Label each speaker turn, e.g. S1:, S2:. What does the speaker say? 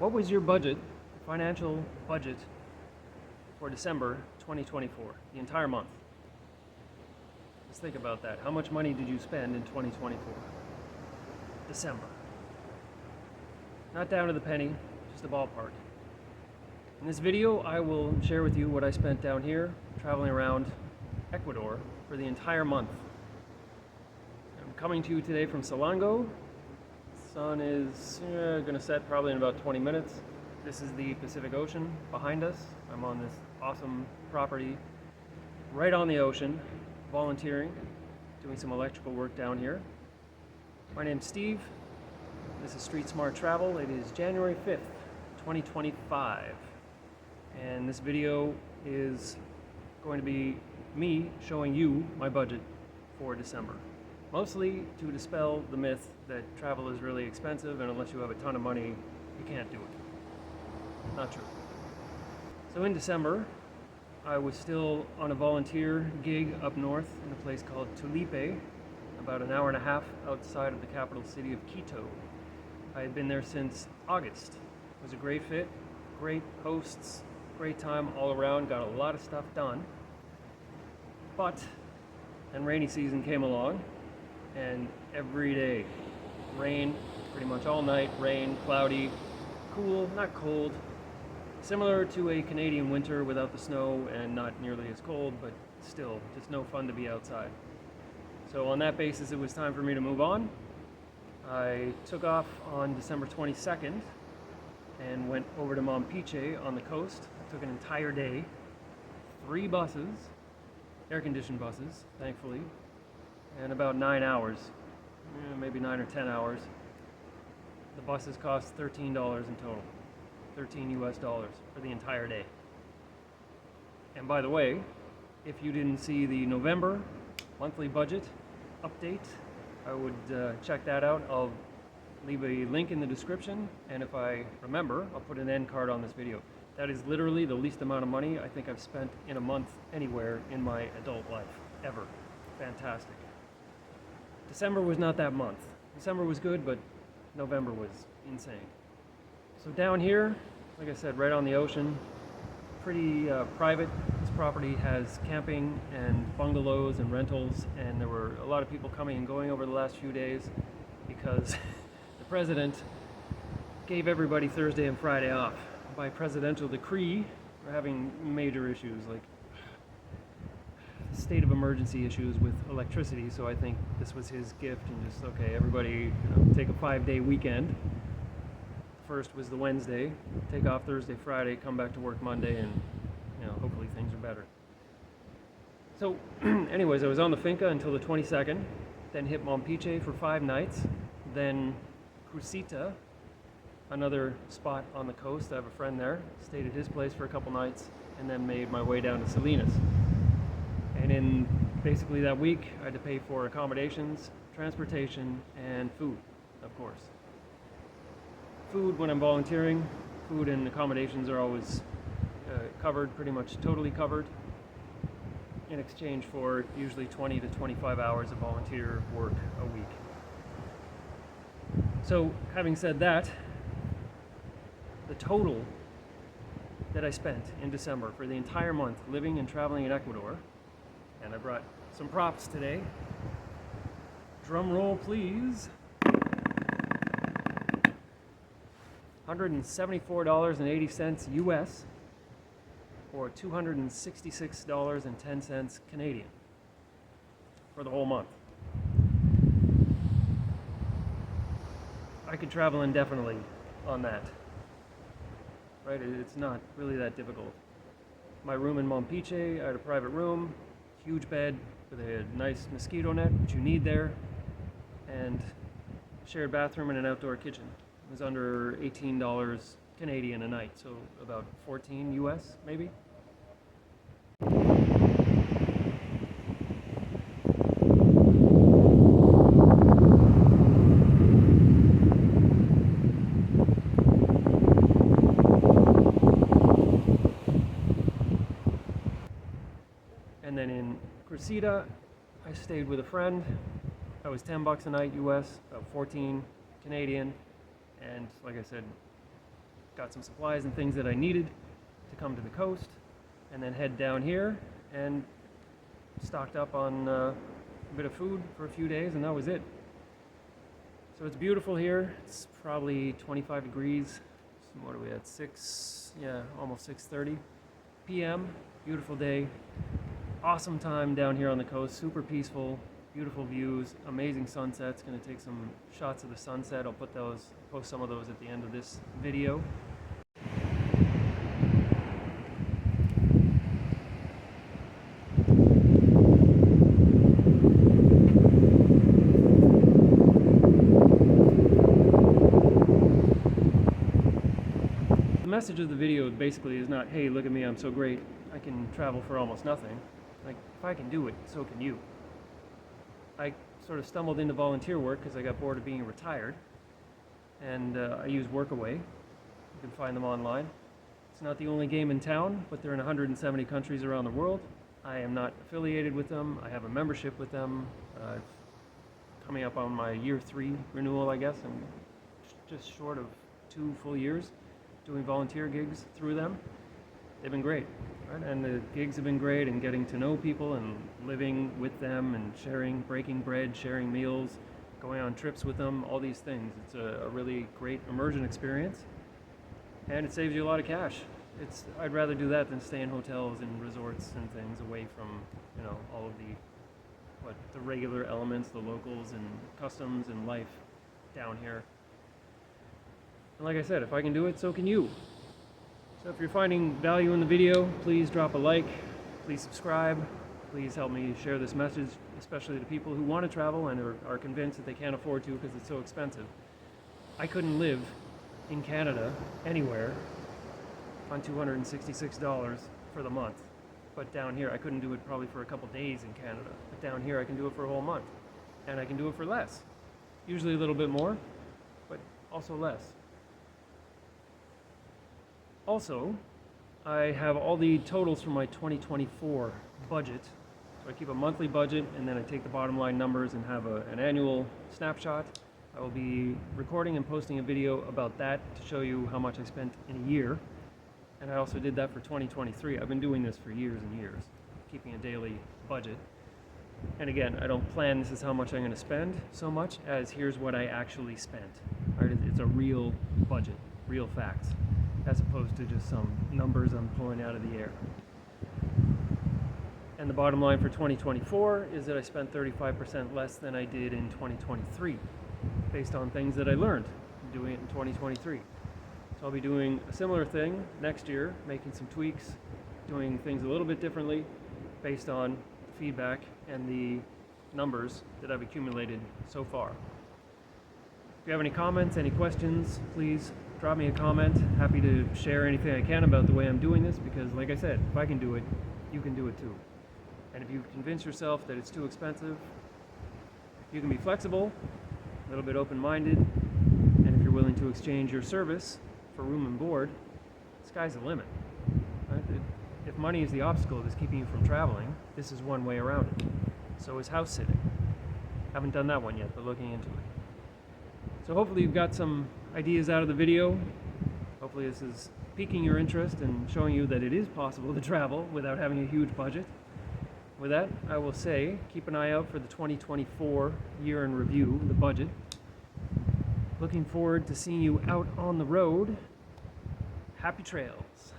S1: What was your budget, financial budget, for December 2024, the entire month? Let's think about that. How much money did you spend in 2024? December. Not down to the penny, just a ballpark. In this video, I will share with you what I spent down here, traveling around Ecuador for the entire month. I'm coming to you today from Salango. The sun is going to set probably in about 20 minutes. This is the Pacific Ocean behind us. I'm on this awesome property right on the ocean, volunteering, doing some electrical work down here. My name's Steve. This is Street Smart Travel. It is January 5th, 2025. And this video is going to be me showing you my budget for December. Mostly to dispel the myth that travel is really expensive and unless you have a ton of money, you can't do it. Not true. So in December, I was still on a volunteer gig up north in a place called Tulipe, about an hour and a half outside of the capital city of Quito. I had been there since August. It was a great fit, great hosts, great time all around, got a lot of stuff done. But then rainy season came along, and every day, rain, pretty much all night, rain, cloudy, cool, not cold. Similar to a Canadian winter without the snow and not nearly as cold, but still, just no fun to be outside. So on that basis, it was time for me to move on. I took off on December 22nd and went over to Mompiche on the coast. I took an entire day, 3 buses, air-conditioned buses, thankfully, and about 9 hours, maybe 9 or 10 hours. The buses cost $13 in total, $13 US for the entire day. And by the way, if you didn't see the November monthly budget update, I would check that out. I'll leave a link in the description, and if I remember, I'll put an end card on this video. That is literally the least amount of money I think I've spent in a month anywhere in my adult life, ever. Fantastic. December was not that month. December was good, but November was insane. So down here, like I said, right on the ocean, pretty private. This property has camping and bungalows and rentals, and there were a lot of people coming and going over the last few days because the president gave everybody Thursday and Friday off. By presidential decree, we're having major issues like state of emergency issues with electricity, so I think this was his gift, and just, okay, everybody, take a 5-day weekend. First was the Wednesday, take off Thursday, Friday, come back to work Monday, and hopefully things are better. So anyways, I was on the finca until the 22nd, then hit Mompiche for 5 nights, then Crucita, another spot on the coast. I have a friend there, stayed at his place for a couple nights, and then made my way down to Salinas. And in basically that week, I had to pay for accommodations, transportation, and food, of course. Food, when I'm volunteering, food and accommodations are always covered, pretty much totally covered, in exchange for usually 20 to 25 hours of volunteer work a week. So, having said that, the total that I spent in December for the entire month living and traveling in Ecuador, and I brought some props today. Drum roll, please. $174.80 US, or $266.10 Canadian for the whole month. I could travel indefinitely on that, right? It's not really that difficult. My room in Mompiche, I had a private room, huge bed with a nice mosquito net, which you need there, and shared bathroom and an outdoor kitchen. It was under $18 Canadian a night, so about 14 US maybe. And then in Crucita, I stayed with a friend. That was $10 a night US, about 14 Canadian. And like I said, got some supplies and things that I needed to come to the coast, and then head down here and stocked up on a bit of food for a few days, and that was it. So it's beautiful here. It's probably 25 degrees. So what are we at? Almost 6:30 p.m. Beautiful day. Awesome time down here on the coast. Super peaceful, beautiful views, amazing sunsets. Gonna take some shots of the sunset. I'll post some of those at the end of this video. The message of the video basically is not, hey, look at me, I'm so great, I can travel for almost nothing. Like, if I can do it, so can you. I sort of stumbled into volunteer work because I got bored of being retired, and I use Workaway. You can find them online. It's not the only game in town, but they're in 170 countries around the world. I am not affiliated with them. I have a membership with them. Coming up on my year 3 renewal, I guess. I'm just short of 2 full years doing volunteer gigs through them. They've been great, right? And the gigs have been great, and getting to know people and living with them and sharing, breaking bread, sharing meals, going on trips with them, all these things. It's a really great immersion experience, and it saves you a lot of cash. I'd rather do that than stay in hotels and resorts and things away from, all of the regular elements, the locals and customs and life down here. And like I said, if I can do it, so can you. So if you're finding value in the video, please drop a like, please subscribe, please help me share this message, especially to people who want to travel and are convinced that they can't afford to because it's so expensive. I couldn't live in Canada anywhere on $266 for the month. But down here, I couldn't do it probably for a couple days in Canada. But down here, I can do it for a whole month. And I can do it for less. Usually a little bit more, but also less. Also, I have all the totals from my 2024 budget. So I keep a monthly budget, and then I take the bottom line numbers and have an annual snapshot. I will be recording and posting a video about that to show you how much I spent in a year. And I also did that for 2023. I've been doing this for years and years, keeping a daily budget. And again, I don't plan this is how much I'm going to spend so much as here's what I actually spent. Right? It's a real budget, real facts, as opposed to just some numbers I'm pulling out of the air. And the bottom line for 2024 is that I spent 35% less than I did in 2023, based on things that I learned doing it in 2023. So I'll be doing a similar thing next year, making some tweaks, doing things a little bit differently based on feedback and the numbers that I've accumulated so far. If you have any comments, any questions, please drop me a comment. Happy to share anything I can about the way I'm doing this, because like I said, if I can do it, you can do it too. And if you convince yourself that it's too expensive, you can be flexible, a little bit open-minded, and if you're willing to exchange your service for room and board, sky's the limit. Right? If money is the obstacle that's keeping you from traveling, this is one way around it. So is house sitting. Haven't done that one yet, but looking into it. So hopefully you've got some ideas out of the video. Hopefully this is piquing your interest and showing you that it is possible to travel without having a huge budget. With that, I will say, keep an eye out for the 2024 year in review, the budget. Looking forward to seeing you out on the road. Happy trails.